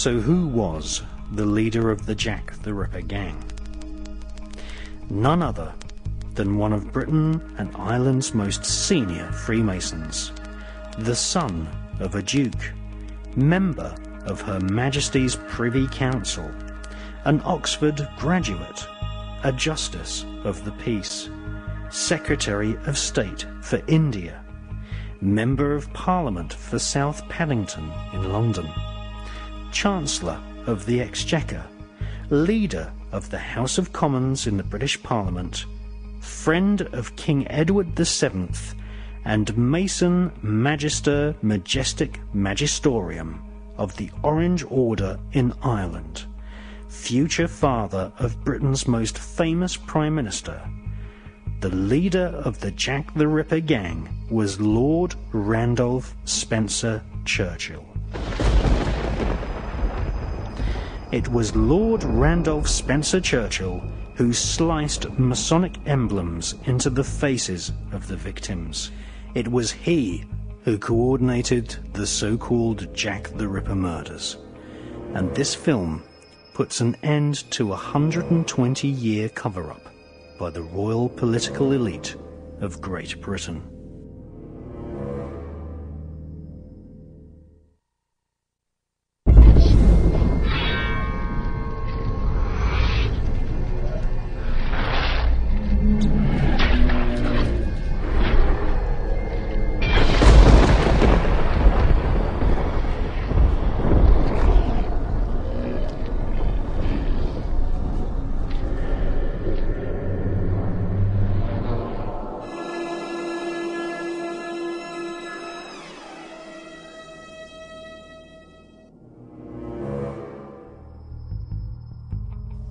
So who was the leader of the Jack the Ripper gang? None other than one of Britain and Ireland's most senior Freemasons, the son of a duke, member of Her Majesty's Privy Council, an Oxford graduate, a Justice of the Peace, Secretary of State for India, Member of Parliament for South Paddington in London, Chancellor of the Exchequer, Leader of the House of Commons in the British Parliament, friend of King Edward VII, and Mason Magister Majestic Magistorium of the Orange Order in Ireland, future father of Britain's most famous Prime Minister. The leader of the Jack the Ripper gang was Lord Randolph Spencer Churchill. It was Lord Randolph Spencer Churchill who sliced Masonic emblems into the faces of the victims. It was he who coordinated the so-called Jack the Ripper murders. And this film puts an end to a 120-year cover-up by the royal political elite of Great Britain.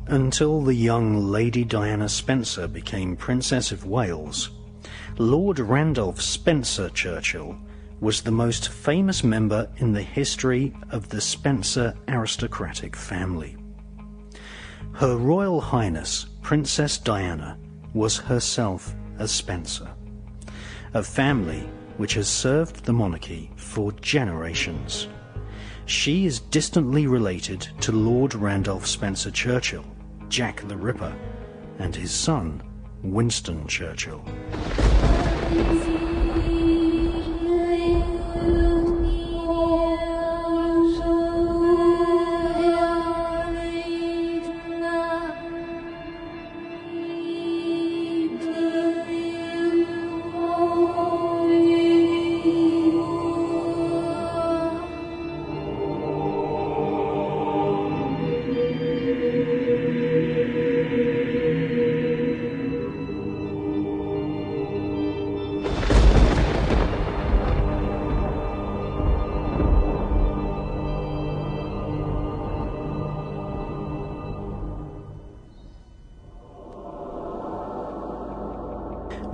Until the young Lady Diana Spencer became Princess of Wales, Lord Randolph Spencer Churchill was the most famous member in the history of the Spencer aristocratic family. Her Royal Highness Princess Diana was herself a Spencer, a family which has served the monarchy for generations. She is distantly related to Lord Randolph Spencer Churchill, Jack the Ripper, and his son, Winston Churchill.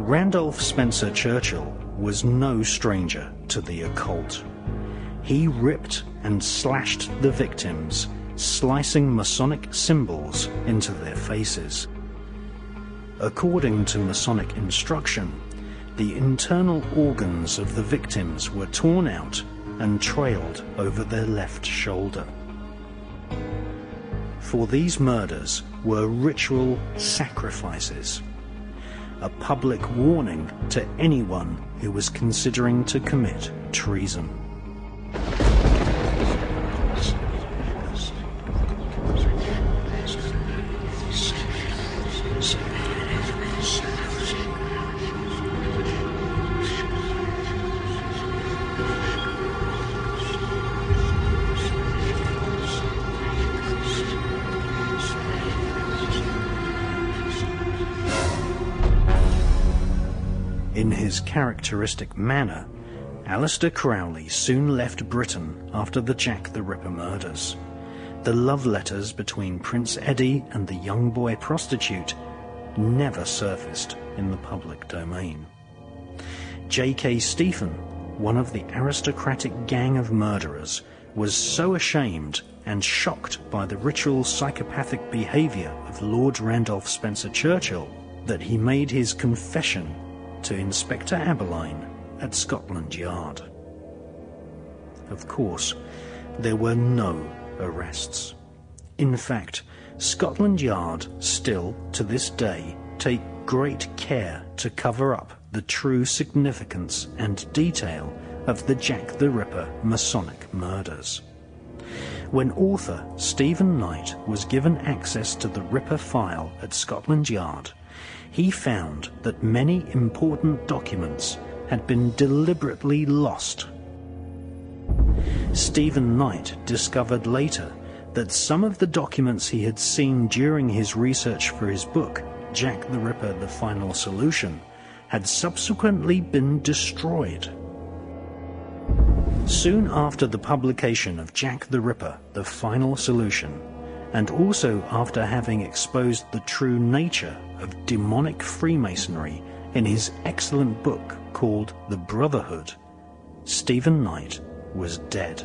Randolph Spencer Churchill was no stranger to the occult. He ripped and slashed the victims, slicing Masonic symbols into their faces. According to Masonic instruction, the internal organs of the victims were torn out and trailed over their left shoulder. For these murders were ritual sacrifices, a public warning to anyone who was considering to commit treason. In his characteristic manner, Aleister Crowley soon left Britain after the Jack the Ripper murders. The love letters between Prince Eddie and the young boy prostitute never surfaced in the public domain. J.K. Stephen, one of the aristocratic gang of murderers, was so ashamed and shocked by the ritual psychopathic behaviour of Lord Randolph Spencer Churchill that he made his confession to Inspector Aberline at Scotland Yard. Of course, there were no arrests. In fact, Scotland Yard still, to this day, take great care to cover up the true significance and detail of the Jack the Ripper Masonic murders. When author Stephen Knight was given access to the Ripper file at Scotland Yard, he found that many important documents had been deliberately lost. Stephen Knight discovered later that some of the documents he had seen during his research for his book, Jack the Ripper: The Final Solution, had subsequently been destroyed. Soon after the publication of Jack the Ripper: The Final Solution, and also after having exposed the true nature of demonic Freemasonry in his excellent book called The Brotherhood, Stephen Knight was dead.